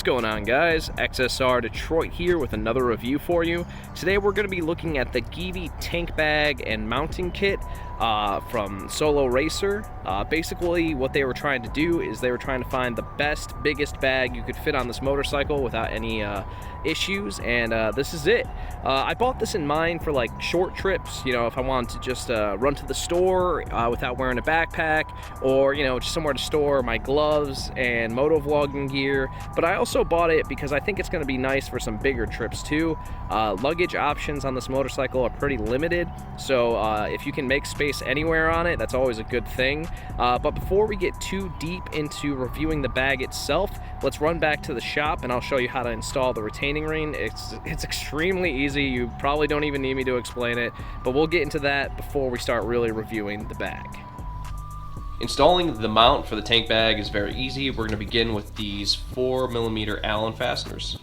What's going on, guys? XSR Detroit here with another review for you. Today we're going to be looking at the Givi tank bag and mounting kit from Soloracer. Basically what they were trying to do is they were trying to find the best, biggest bag you could fit on this motorcycle without any issues, and this is it. I bought this in mind for like short trips, you know, if I wanted to just run to the store without wearing a backpack, or you know, just somewhere to store my gloves and moto vlogging gear. But I also bought it because I think it's going to be nice for some bigger trips too. Luggage options on this motorcycle are pretty limited, so if you can make space anywhere on it, that's always a good thing. But before we get too deep into reviewing the bag itself, let's run back to the shop and I'll show you how to install the retaining ring. It's extremely easy. You probably don't even need me to explain it, but we'll get into that before we start really reviewing the bag. Installing the mount for the tank bag is very easy. We're going to begin with these 4mm Allen fasteners.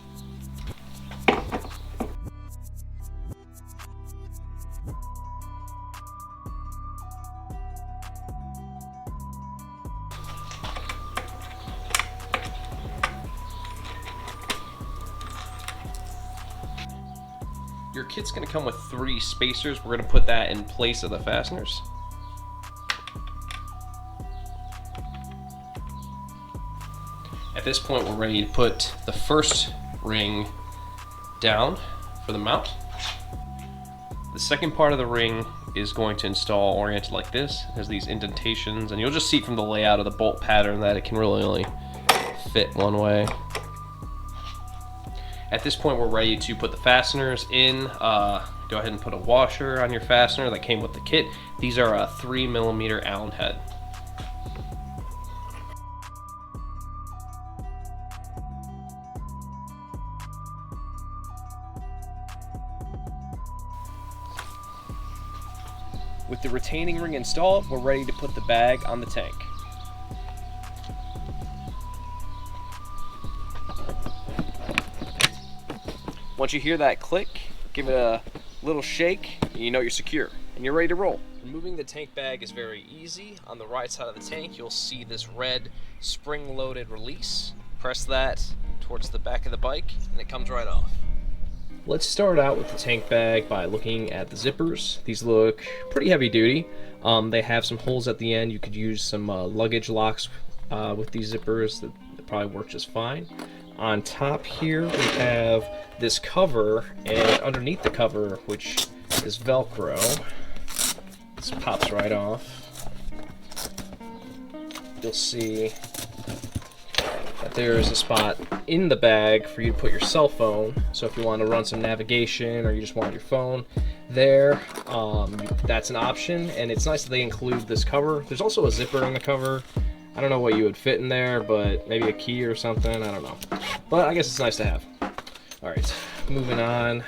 Your kit's going to come with 3 spacers. We're going to put that in place of the fasteners. At this point, we're ready to put the first ring down for the mount. The second part of the ring is going to install oriented like this. It has these indentations, and you'll just see from the layout of the bolt pattern that it can really only fit one way. At this point, we're ready to put the fasteners in. Go ahead and put a washer on your fastener that came with the kit. These are a 3mm Allen head. With the retaining ring installed, we're ready to put the bag on the tank. Once you hear that click, give it a little shake, and you know you're secure, and you're ready to roll. Removing the tank bag is very easy. On the right side of the tank, you'll see this red spring-loaded release. Press that towards the back of the bike, and it comes right off. Let's start out with the tank bag by looking at the zippers. These look pretty heavy duty. They have some holes at the end. You could use some luggage locks with these zippers that probably work just fine. On top here we have this cover, and underneath the cover, which is Velcro, this pops right off. You'll see that there's a spot in the bag for you to put your cell phone. So if you want to run some navigation or you just want your phone there, that's an option. And it's nice that they include this cover. There's also a zipper in the cover. I don't know what you would fit in there, but maybe a key or something, I don't know. But I guess it's nice to have. Alright, moving on.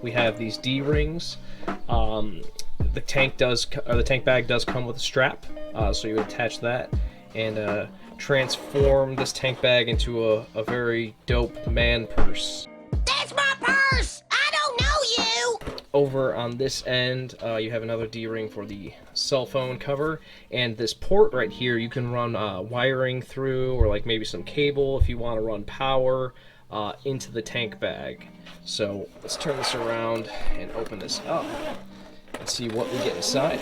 We have these D-rings. The tank bag does come with a strap, so you would attach that and transform this tank bag into a very dope man purse. That's my purse! I don't know you! Over on this end, you have another D-ring for the cell phone cover, and this port right here, you can run wiring through, or like maybe some cable if you want to run power into the tank bag. So let's turn this around and open this up and see what we get inside.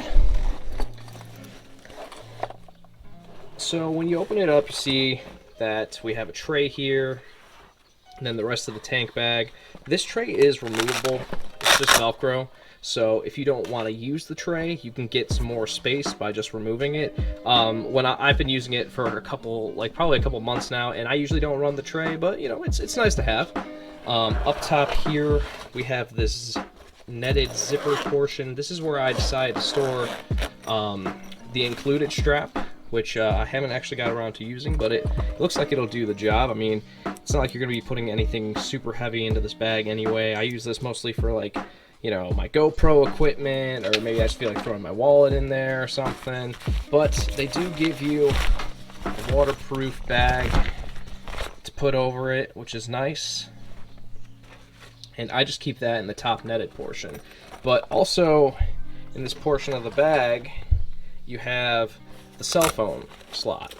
So when you open it up, you see that we have a tray here, and then the rest of the tank bag. This tray is removable. It's just Velcro. So if you don't want to use the tray, you can get some more space by just removing it. When I've been using it for probably a couple months now, and I usually don't run the tray, but you know, it's nice to have. Up top here, we have this netted zipper portion. This is where I decided to store the included strap, which I haven't actually got around to using, but it looks like it'll do the job. I mean, it's not like you're going to be putting anything super heavy into this bag anyway. I use this mostly for, like, you know, my GoPro equipment, or maybe I just feel like throwing my wallet in there or something. But they do give you a waterproof bag to put over it, which is nice. And I just keep that in the top netted portion. But also, in this portion of the bag, you have the cell phone slot.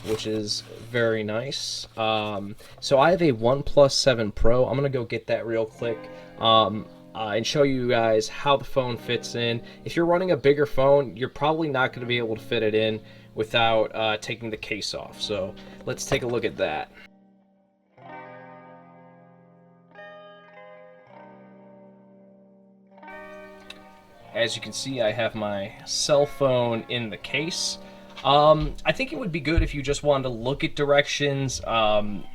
which is very nice. So I have a OnePlus 7 Pro. I'm gonna go get that real quick. And show you guys how the phone fits in. If you're running a bigger phone, you're probably not going to be able to fit it in without taking the case off. So let's take a look at that. As you can see, I have my cell phone in the case. I think it would be good if you just wanted to look at directions.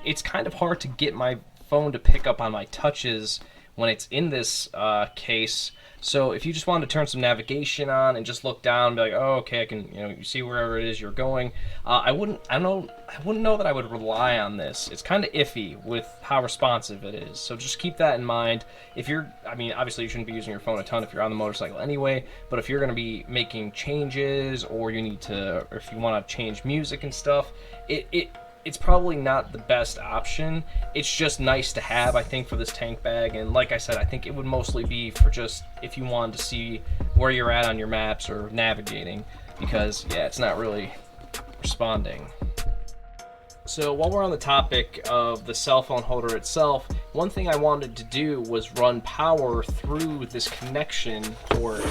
It's kind of hard to get my phone to pick up on my touches when it's in this case. So if you just wanted to turn some navigation on and just look down and be like, oh, okay, I can, you see wherever it is you're going. I wouldn't know that I would rely on this. It's kind of iffy with how responsive it is. So just keep that in mind. If you're, I mean, obviously you shouldn't be using your phone a ton if you're on the motorcycle anyway, but if you're going to be making changes, or you need to, or if you want to change music and stuff, it's probably not the best option. It's just nice to have, I think, for this tank bag. And like I said, I think it would mostly be for just if you wanted to see where you're at on your maps or navigating, because yeah, it's not really responding. So while we're on the topic of the cell phone holder itself, one thing I wanted to do was run power through this connection port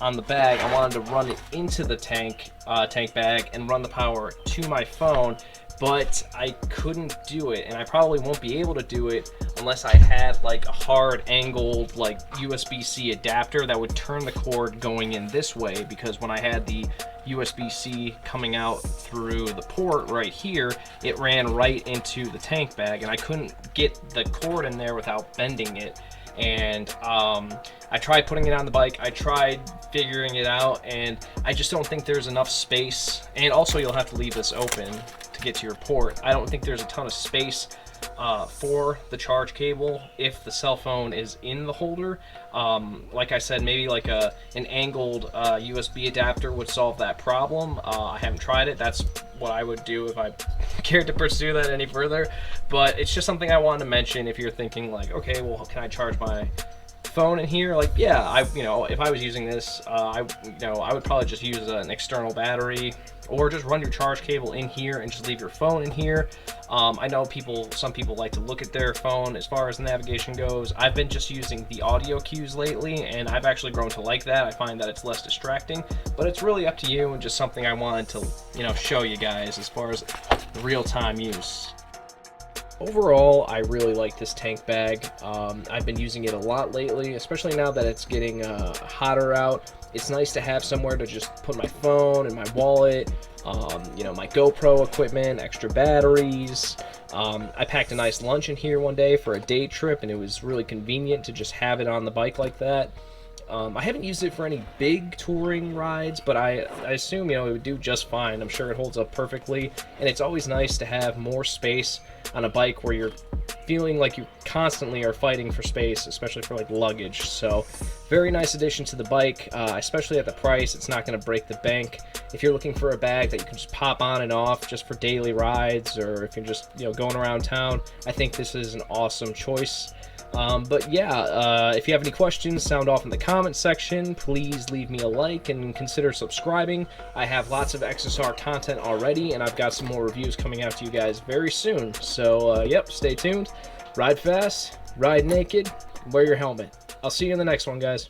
on the bag. I wanted to run it into the tank bag and run the power to my phone, but I couldn't do it, and I probably won't be able to do it unless I had like a hard angled like USB-C adapter that would turn the cord going in this way, because when I had the USB-C coming out through the port right here, it ran right into the tank bag, and I couldn't get the cord in there without bending it. And I tried putting it on the bike, I tried figuring it out, and I just don't think there's enough space. And also you'll have to leave this open to get to your port. I don't think there's a ton of space for the charge cable if the cell phone is in the holder. Like I said, maybe like an angled USB adapter would solve that problem. I haven't tried it. That's what I would do if I cared to pursue that any further. But it's just something I wanted to mention if you're thinking like, okay, well, can I charge my phone in here? Like, yeah, if I was using this, I would probably just use an external battery, or just run your charge cable in here and just leave your phone in here. I know some people like to look at their phone as far as navigation goes. I've been just using the audio cues lately, and I've actually grown to like that. I find that it's less distracting, but it's really up to you, and just something I wanted to, show you guys as far as real-time use. Overall, I really like this tank bag. I've been using it a lot lately, especially now that it's getting hotter out. It's nice to have somewhere to just put my phone and my wallet, my GoPro equipment, extra batteries. I packed a nice lunch in here one day for a day trip, and it was really convenient to just have it on the bike like that. I haven't used it for any big touring rides, but I assume, it would do just fine. I'm sure it holds up perfectly, and it's always nice to have more space on a bike where you're feeling like you constantly are fighting for space, especially for like luggage. So very nice addition to the bike, especially at the price. It's not going to break the bank. If you're looking for a bag that you can just pop on and off just for daily rides, or if you're just going around town, I think this is an awesome choice. But yeah, if you have any questions, sound off in the comment section. Please leave me a like and consider subscribing. I have lots of XSR content already, and I've got some more reviews coming out to you guys very soon. So, yep, stay tuned. Ride fast, ride naked, wear your helmet. I'll see you in the next one, guys.